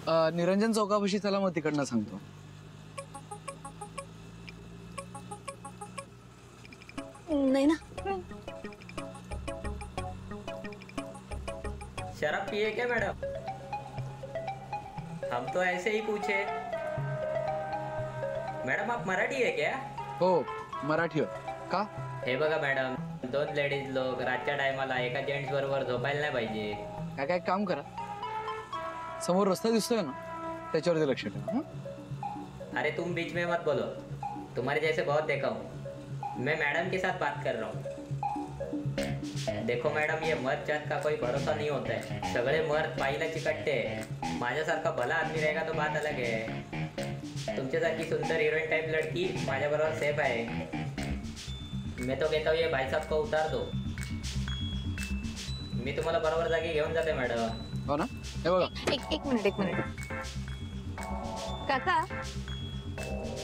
निरंजन चौकापाशी चला, मग तिकडनं सांगतो. नहीं ना. शराब पिए क्या मैडम? हम तो ऐसे ही पूछे. मैडम आप मराठी है क्या? हो, मराठी का? हे बघा मॅडम, 2 लेडीज लोक रातच्या टायमाला एका जेंट्स बरोबर झोपायला नाही पाहिजे. काय काम करा, समोर रस्ता दिसतोय ना, त्याच्यावरती लक्ष ठेवा. अरे तुम बीच में मत बोलो, तुम्हारे जैसे बहुत देखा हूँ. मैं मैडम के साथ बात कर रहा हूँ. देखो मैडम, ये मर्द जात का कोई भरोसा नहीं होता है. सगळे मर्द पाईला चिकटते. माझ्यासारखा भला आदमी रहेगा तो बात अलग है. तुमच्यासारखी सुंदर हीरोइन टाइप लड़की माझ्या बरोबर सेफ आहे. मैं तो कहता हूँ ये भाई साहब को उतार दो. मी तुम्हाला बरोबर जागी घेऊन जाते मॅडम. हो ना. हे बघा, एक मिनिट. काका,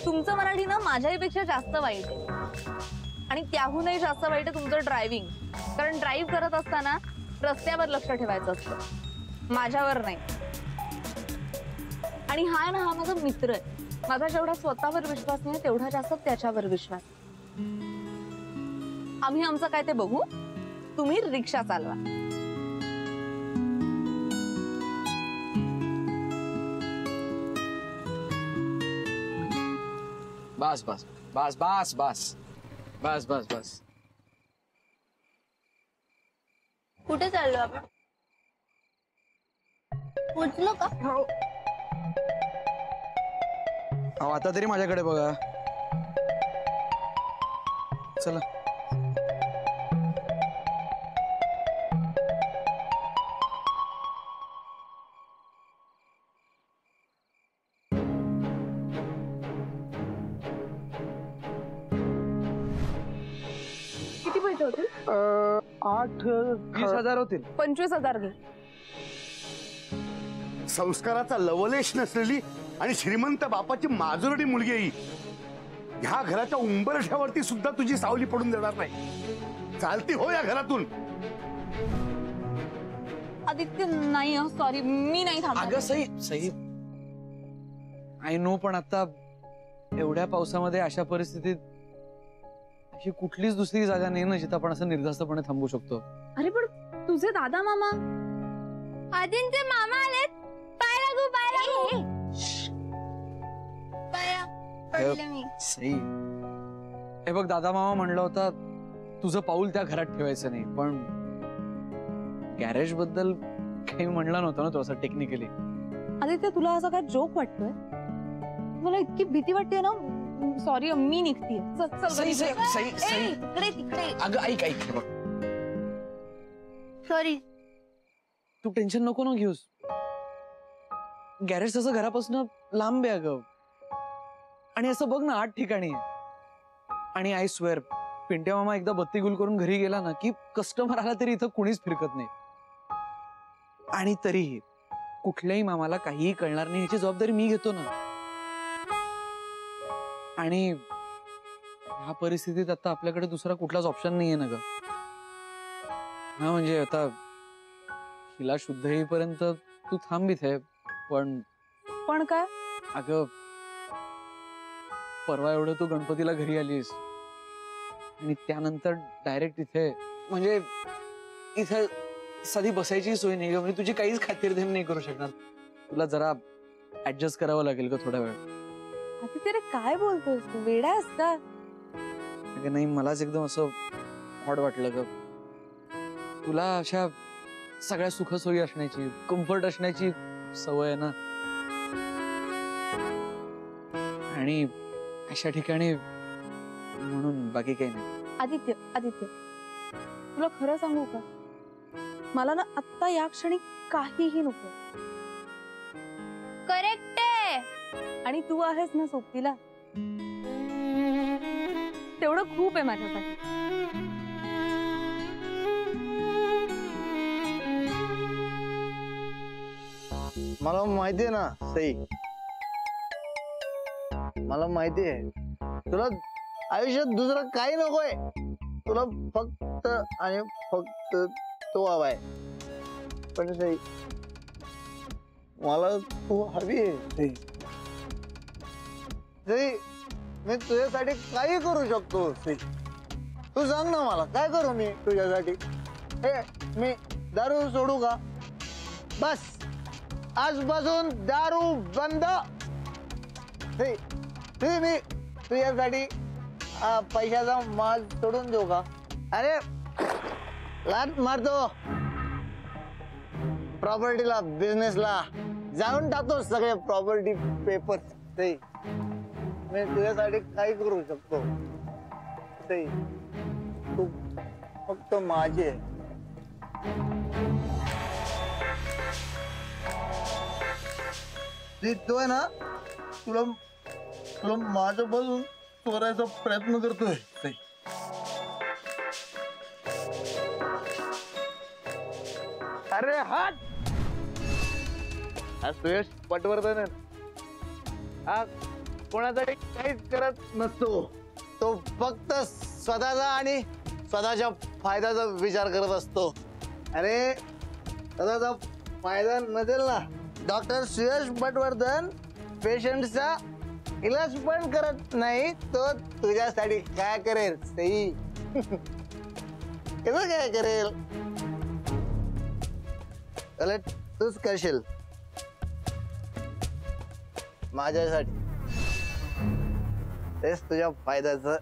तुमचं मराठी ना माझ्यापेक्षा जास्त वाईट आहे. आणि त्याहूनही जास्त वाईट आहे तुमचं ड्रायव्हिंग. कारण ड्राईव्ह करत असताना रस्त्यावर लक्ष ठेवायचं असतं, माझ्यावर नाही. आणि हा ना, हा माझा मित्र आहे. माझा जेवढा स्वतःवर विश्वास नाही तेवढा जास्त त्याच्यावर विश्वास. आम्ही आमचं काय ते बघू, तुम्ही रिक्षा चालवा. बस बस बस बस बस बस बस बस. कुठे चाललो आपण? पोचलो का? अहो, आता तरी माझ्याकडे बघा. चला. किती पैसे होतील? 8-20 होतील. 25,000 घे. संस्काराचा लवलेश नसलेली आणि श्रीमंत बापाची माजुरडी मुलगी आहे. ह्या घराच्या उंबरठ्यावरती सुद्धा तुझी सावली पडून देणार नाही. चालती हो या घरातून. आदित्य नाही, सॉरी, मी नाही थांबणार. अगं सई आय नो, पण आता एवढ्या पावसामध्ये अशा परिस्थितीत अशी कुठलीच दुसरी जागा नाही ना जिथं आपण असं निर्धास्तपणे थांबू शकतो. अरे पण तुझे दादा मामा, आदित्य मामा आलेत. पाय लागू, पाय लागू. पाया पडले मी. सई, हे बघ, दादा मामा म्हणलं होता तुझं पाऊल त्या घरात ठेवायचं नाही, पण गॅरेज बद्दल काही म्हणलं नव्हतं ना तो असं टेक्निकली. आदित्य तुला असं काय जोक वाटतोय? मला इतकी भीती वाटते ना. सॉरी, मी निघतीये. तिकडे अगं ऐक हे बघ, सॉरी. तू टेन्शन नको ना घेऊस. गॅरेज तसं घरापासून लांब आहे अगं. आणि असं बघ ना, 8 ठिकाणी आहे. आणि आय स्वेअर, पिंट्या मामा एकदा बत्ती गुल करून घरी गेला ना की कस्टमर आला तरी इथं कुणीच फिरकत नाही. आणि तरीही कुठल्याही मामाला काहीही कळणार नाही याची जबाबदारी मी घेतो ना. आणि ह्या परिस्थितीत आता आपल्याकडे दुसरा कुठलाच ऑप्शन नाहीये ना ग. हा म्हणजे आता हिला शुद्ध येईपर्यंत तू थांब इथे. पण काय? अगं, परवा एवढं तू गणपतीला घरी आलीस आणि त्यानंतर डायरेक्ट इथे, म्हणजे इथे साधी बसायची सोय नाही. म्हणजे तुझी काहीच खातिरदेण नाही करू शकणार. तुला जरा ऍडजस्ट करावं लागेल का थोडा वेळ. आदित्य रे, काय बोलतोस तू? वेडा आहेस का? अगं नाही, मलाच एकदम असं ऑड वाटलं ग. तुला अशा सगळ्या सुखसोयी असण्याची, कम्फर्ट असण्याची सवय आहे ना. आणि अशा ठिकाणी म्हणून बाकी काही नाही. आदित्य तुला खरं सांगू का, मला ना आत्ता या क्षणी काहीही नको. करेक्ट आहे. आणि तू आहेस ना सोबतीला, तेवढं खूप आहे माझ्यासाठी. मला माहितीये ना सई, मला माहितीये तुला आयुष्यात दुसरं काही नकोय. तुला फक्त आणि फक्त तो हवाय. पण सई, मला तू हवी आहे सई. मी तुझ्यासाठी काही करू शकतो सई. तू सांग ना मला काय करू मी तुझ्यासाठी. हे मी दारू सोडू का? बस आजपासून दारू बंद. सई, मी तुझ्यासाठी पैशाचा माल सोडून देऊ का? अरे लात मारतो प्रॉपर्टीला, बिझनेसला जाऊन टाकतो सगळे प्रॉपर्टी पेपर. ते मी तुझ्यासाठी काही करू शकतो. ते तू फक्त माझे. तो आहे ना तुला तुला माझं बाजून चोरायचा प्रयत्न करतोय. अरे हात हा सुयश पटवर्धन हा कोणासाठी काहीच करत नसतो. तो फक्त स्वतःचा आणि स्वतःच्या फायद्याचा विचार करत असतो. अरे स्वतःचा फायदा नसेल ना, डॉक्टर सुयश पटवर्धन पेशंटचा इलाज पण करत नाही, तो तुझ्यासाठी काय करेल सई? कसं काय करेल? तूच करशील माझ्यासाठी. तेच तुझ्या फायद्याचं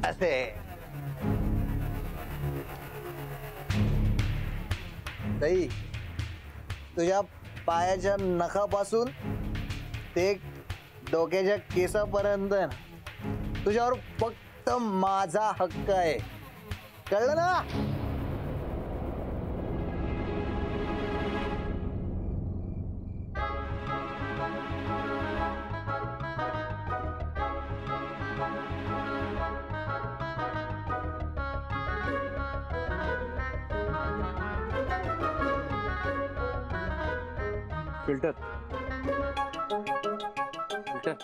असे. सई, तुझ्या पायाच्या नखापासून ते डोक्याच्या केसापर्यंत तुझ्यावर फक्त माझा हक्क आहे. कळलं ना? Filter filter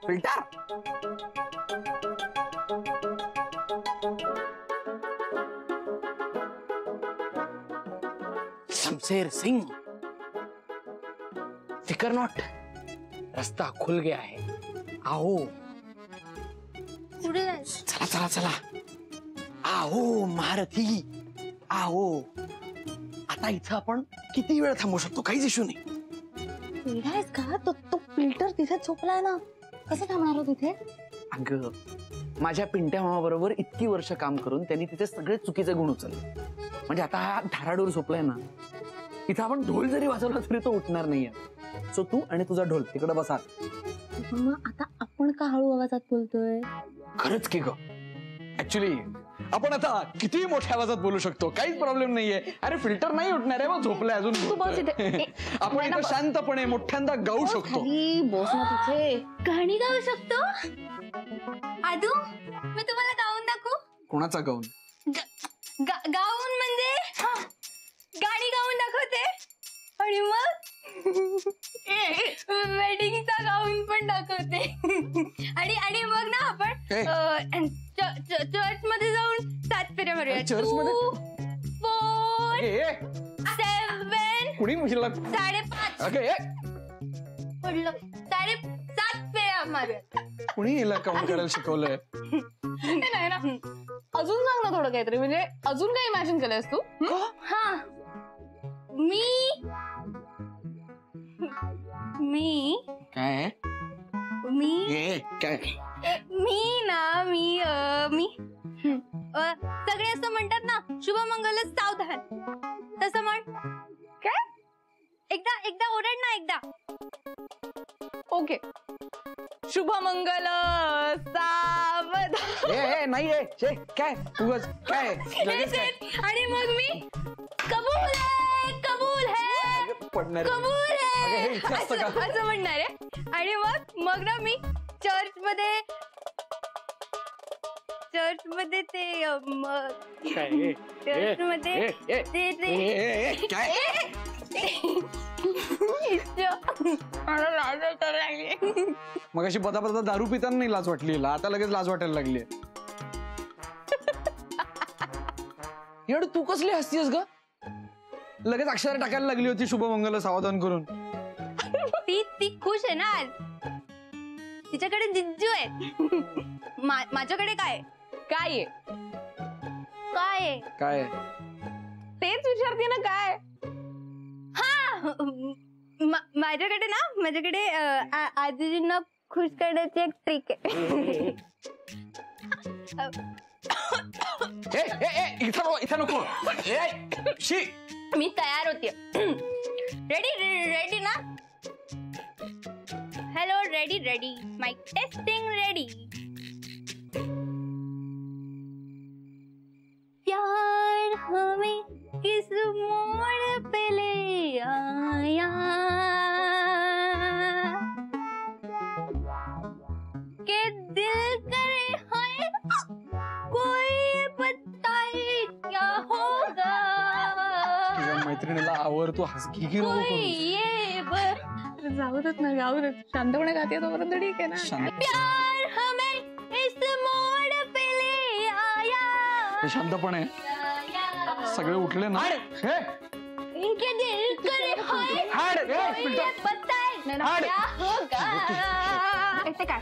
filter Shamsher Singh, फिकर नॉट, रास्ता खुल गया है. आओ पुढे जायचं. चला चला चला. आओ महारथी आओ. आता इथं आपण किती वेळ थांबू शकतो? काहीच इश्यू नाही. वेडायस का? तो फिल्टर तिथे झोपलाय ना, कसं थांबणार हो तिथे? अगं माझ्या पिंट्या मामा बरोबर इतकी वर्ष काम करून त्यांनी तिथे सगळे चुकीचे गुण उचलले. म्हणजे आता हा धाराडोर झोपलाय ना, इथं आपण ढोल जरी वाजवला तरी तो उठणार नाहीये. सो तू आणि तुझा ढोल तिकडे बसा. मग आता आपण का हळू आवाजात बोलतोय? खरंच की ग. ऍक्च्युली आपण आता किती मोठ्या आवाजात बोलू शकतो, काहीच प्रॉब्लेम नाहीये. अरे फिल्टर नाही उठणार आहे, मग झोपलाय अजून. तू बस इथे. आपण इथं शांतपणे मोठ्यांदा गाऊ शकतो. बस ना तिथे. गाणी गाऊ शकतो. आदू, मी तुम्हाला गाऊन दाखवू. कोणाचा गाऊन? गाऊन म्हणजे गाणी गाऊन दाखवते आणि मग वेडिंगचा गाऊन पण दाखवते. आणि मग ना आपण चर्च मध्ये जाऊन 7 फेऱ्या मारूया. चर्च मध्ये? 2, 4, 7, कुणी म्हटलं? 5:30 अगं पडलं. 7:30 फेऱ्या मारूया. कुणी हिला काउंट करायला शिकवलंय? नाही ना, अजून सांग ना थोडं काहीतरी. म्हणजे अजून काय इमॅजिन केलंयस तू? हा, काय काय? सगळे असं म्हणतात ना, शुभमंगल सावधान, तसं म्हण. काय? एकदा ओरड ना. एकदा ओके. शुभमंगल सावधान. नाहीये काय उगाच काय. आणि मग मी कबूल है, कबूल है, पडणार कबूल है अगं, हे इतकं असतं का? असं म्हणणार आहे. आणि मग ना मी चर्च मध्ये चर्च मध्ये मला लाज वाटायला लागली. मग अशी पता दारू पिताना नाही लाज वाटली, आता लगेच लाज वाटायला लागली. एवढं तू कसली हसतीस ग? लगेच अक्षर टाकायला लागली होती शुभमंगल सावधान करून. ती खुश आहे ना आज. तिच्याकडे जिज्जू आहे. माझ्याकडे काय काय आहे? काय आहे? काय तेच विचारते ना काय. माझ्याकडे आजीजींना खुश करण्याची एक ट्रिक आहे. इथं नको. शी. मी तयार होते. रेडी ना? Hello, ready mic testing ready. प्यार हमें किस मोड़ पे ले आया, के दिल करे हाय कोई बताए क्या होगा. तुझ्या मैत्रिणीला आवर तू हसकी की नको कोई करू. ये जाऊ देत ना, जाऊ देत. शांतपणे गाते तोपर्यंत ठीक आहे ना. शांत. प्यार हमें इस मोड़ पे ले आया, शांतपणे सगळे उठले ना. हे के दिल करे हाय कोई बताए क्या होगा. ते काय?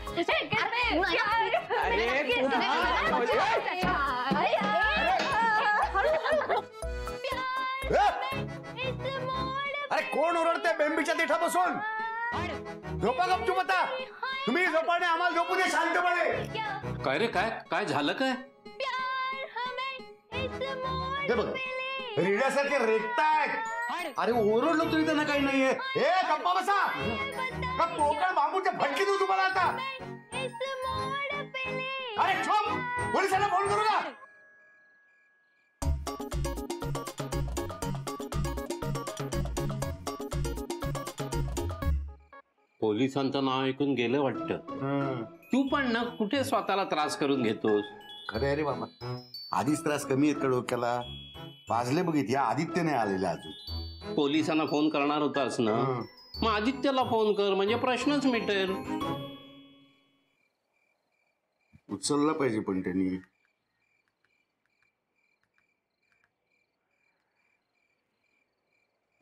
अरे कोण ओरडते बेंबीच्या देठा बसून? झोपा गपचूप आता. तुम्ही झोपाने आम्हाला झोपू दे शांतपणे. काय रे, काय काय झालं काय? हे बघ रेड्यासारखे रेटतायत. अरे ओरडलो तरी त्यांना काही नाहीये. हे गप्पा बसा. का पोकळ बांबूच्या भटकी देऊ तुम्हाला आता? अरे चुप. पोलिसांना फोन करू का? पोलिसांचं नाव ऐकून गेलं वाटतं. तू पण ना कुठे स्वतःला त्रास करून घेतोस? खरे अरे बाबा, आधीच त्रास कमी आहेत का डोक्याला? वाजले बघित, या आदित्य नाही आलेला अजून. पोलिसांना फोन करणार होतास ना, मग आदित्यला फोन कर, म्हणजे प्रश्नच मिटेल. उचलला पाहिजे पण त्यांनी.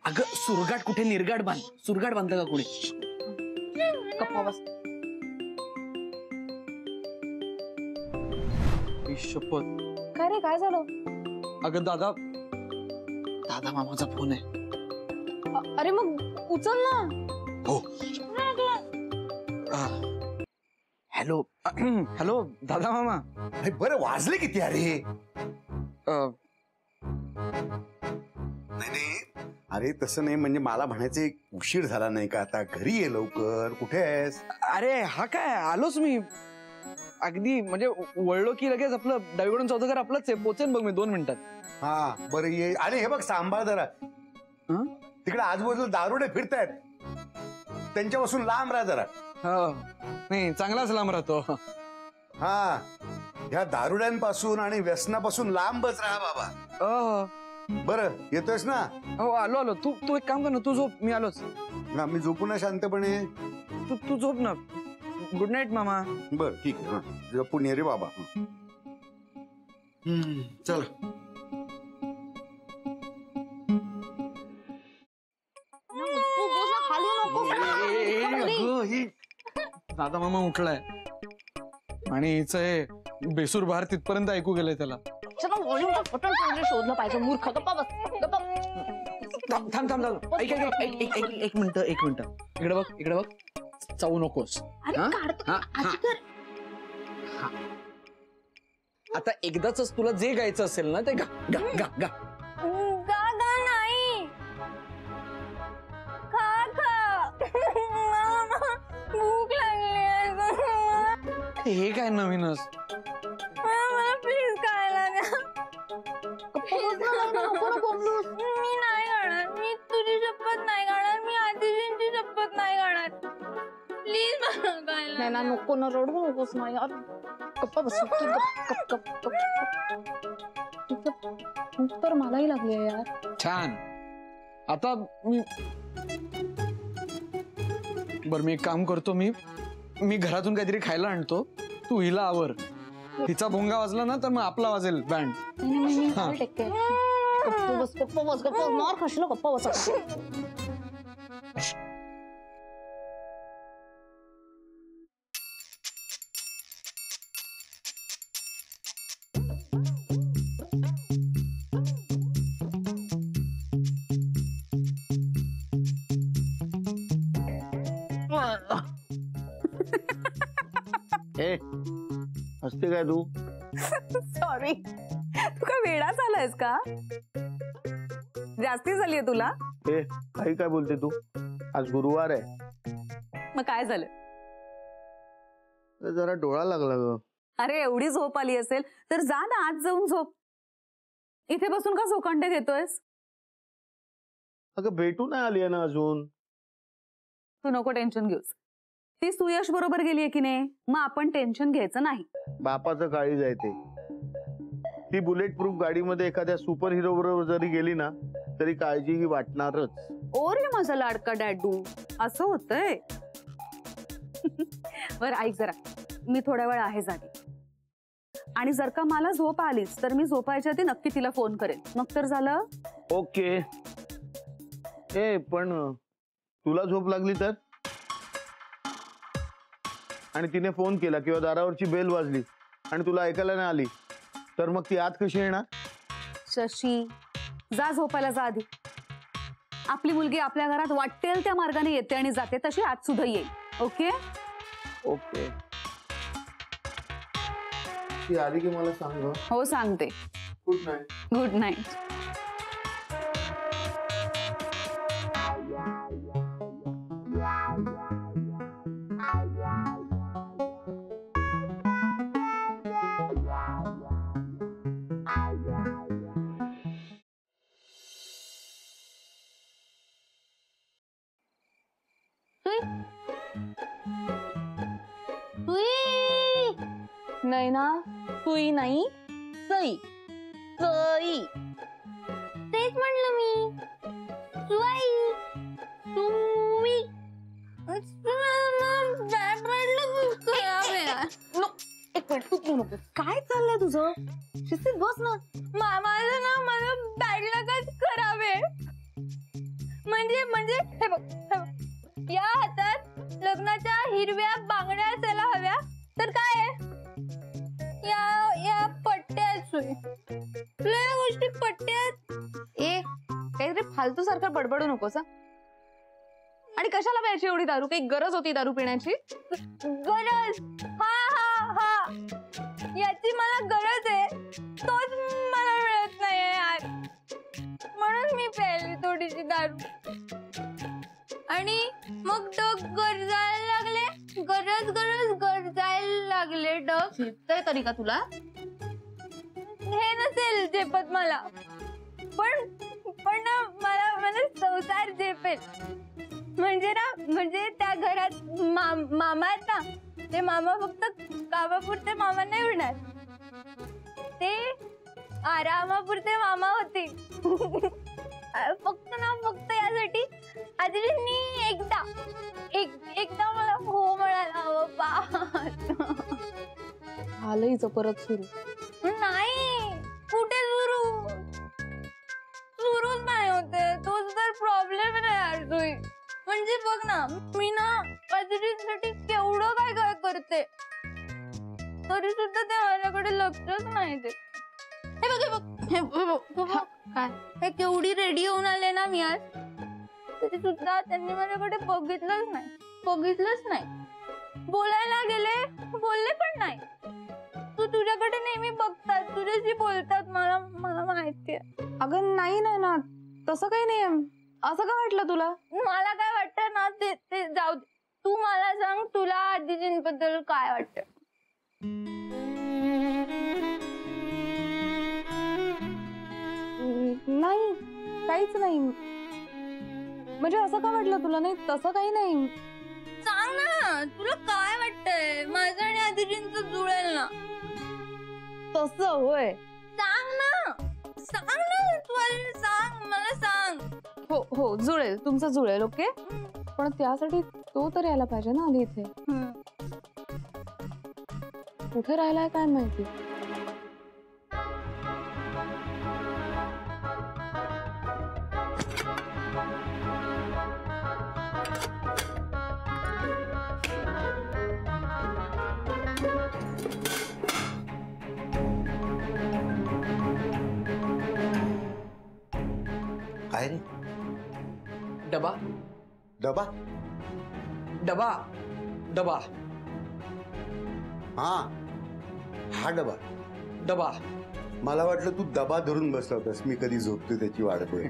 अगं सुरगाट कुठे, निर्गाट बांध. सुरगाट बांधलं का कुणी? गप्पा बस. शपथ. काय रे, काय झालं? अगं दादा मामाचा फोन आहे. अरे मग उचल ना. हो. हॅलो. हॅलो दादा मामा. अरे बरं वाजले किती? अरे नाही अरे तसं नाही, म्हणजे मला म्हणायचं एक उशीर झाला नाही का आता? घरी ये लवकर. कुठे आहेस? अरे हा काय, आलोच मी. अगदी म्हणजे वळलो की लगेच आपलं डावीकडून चौथं घर आपलंच आहे. पोचेन बघ मी 2 मिनिटात. हा बरं ये. अरे हे बघ सांभाळ जरा. तिकडे आजूबाजूला दारुडे फिरतायत, त्यांच्यापासून लांब राहा जरा. हो नाही, चांगलाच लांब राहतो. हा ह्या दारुड्यांपासून आणि व्यसनापासून लांबच राहा बाबा. बरं येतोयस ना? हो आलो. तू एक काम कर ना, तू झोप, मी आलोच. ना मी झोपू ना शांतपणे. तू झोप ना. गुड नाईट मामा. बर ठीक आहे. जपून ये रे बाबा. चल. दादा मामा उठलाय आणि हिचं हे बेसूर बहार तिथपर्यंत ऐकू गेलंय त्याला. शोधलं पाहिजे. मूर्ख. गप्पा बस. गप्पा. थांब. एक मिनिट. इकडे बघ. चावू नकोस. आता एकदाच तुला जे गायचं असेल ना ते गा गा गा गा. नाही. खा. भूक लागली. हे काय नवीनच? मला प्लीज खायला द्या. मी नाही खाणार. मी तुझी शपथ नाही खाणार. मी आजीजींची शपथ नाही खाणार. प्लीज मला खायला. नाही ना, नको ना, रडू नकोस ना यार. गप्पा बस. तर मलाही लागली यार. छान. आता मी एक काम करतो. मी घरातून काहीतरी खायला आणतो. तू हिला आवर. हिचा भोंगा वाजला ना तर मग आपला वाजेल बँड. नाही, टेक केअर. गप्प बस मार खाशील गप्प बस. ए हसते काय तू? सॉरी, तू काय वेडा झालायस का? जास्ती झालीये तुला? ए काही काय बोलते तू? आज गुरुवार आहे. मग काय झालं? जरा डोळा लागला ग. अरे एवढी झोप आली असेल तर जा ना आज जाऊन झोप. इथे बसून का झोकांडे घेतोयस? अगं भेटू नाही आली ना अजून. तू नको टेन्शन घेऊस. ती सुयश बरोबर गेलीये की नाही, मग आपण टेन्शन घ्यायचं नाही. बापाचं काळीज आहे ते. ती बुलेट प्रूफ गाडीमध्ये एखाद्या सुपर हिरो बरोबर जरी गेली ना तरी काळजी ही वाटणारच. ओ रे माझा लाडका डॅडू, असं होतंय. बरं ऐक जरा, मी थोड्या वेळ आहे जागी. आणि जर का मला झोप आलीच तर मी झोपायच्या आधी नक्की तिला फोन करेन. मग तर झालं. ओके. ए पण तुला झोप लागली तर? आणि तिने फोन केला किंवा दारावरची बेल वाजली आणि तुला ऐकायला नाही आली तर मग ती आत कशी येणार? शशी, जा झोपायला जा आधी. आपली मुलगी आपल्या घरात वाटेल त्या मार्गाने येते आणि जाते, तशी आज सुद्धा येईल. Okay okay. ती आली की मला सांग. हो सांगते. Good night. Good night. नाही ना, सुई नाही, सई. सई तेच म्हणलं मी. सुई सुई. एक मिनिट, तू तू नको. काय चाललंय तुझं? शिस्तीत बस ना. माझं ना माझं बॅड लकच खराब आहे. म्हणजे हे बघ, या हातात लग्नाच्या हिरव्या बांगड्या असायला हव्या तर काय आहे, या पट्ट्या सुई. तुला या गोष्टी पट्ट्यात. ए काहीतरी फालतू सारखं बडबडू नकोस. आणि कशाला प्यायची एवढी दारू? काही गरज होती दारू पिण्याची? गरज? हा हा हा, याची मला गरज आहे, तोच मला मिळत नाहीये यार. म्हणून मी प्यायली थोडीशी दारू. आणि मग डग गरजायला लागले. गरजायला लागले डग. झेपतंय तरी का तुला? हे नसेल झेपत मला, पण ना मला संसार झेपेल. म्हणजे त्या घरात मामा आहेत ना, ते मामा फक्त कामापुरते मामा नाही होणार, ते आरामापुरते मामा होते. फक्त यासाठी आजींनी एकदा मला हो म्हणायला हवं. आलं हिचं परत सुरू. नाही, कुठे सुरूच नाही होते. तोच तर प्रॉब्लेम आहे यार तुई. म्हणजे बघ ना, मी ना आजींसाठी केवढं काय करते, तरी सुद्धा ते माझ्याकडे लक्षच नाही देत. हे बघ काय, हे केवढी रेडी होऊन आले ना मी आज, तरी सुद्धा त्यांनी माझ्याकडे बघितलंच नाही. बोलायला गेले, बोलले पण नाही. तू तुझ्याकडे नेहमी बघतात, तुझ्याशी बोलतात, मला माहितीये. अगं नाही ना, तसं काही नाही. असं का वाटलं तुला? मला काय वाटतं ना ते जाऊ दे. तू मला सांग, तुला आजीजींबद्दल काय वाटतं? नाही, काहीच नाही. म्हणजे असं का वाटलं तुला? नाही तसं काही नाही. सांग ना, तुला काय वाटतंय? माझं आणि आजीजींचं जुळेल ना? तसं होय? सांग ना, तू आधी सांग, मला सांग. हो जुळेल, तुमचं जुळेल. ओके, पण त्यासाठी तो तर यायला पाहिजे ना आधी इथे. कुठे राहिलाय काय माहिती. काय रे? डबा डबा? डबा डबा हा डबा. डबा. मला वाटलं तू डबा धरून बसला होतास, मी कधी झोपतो त्याची वाट बघ.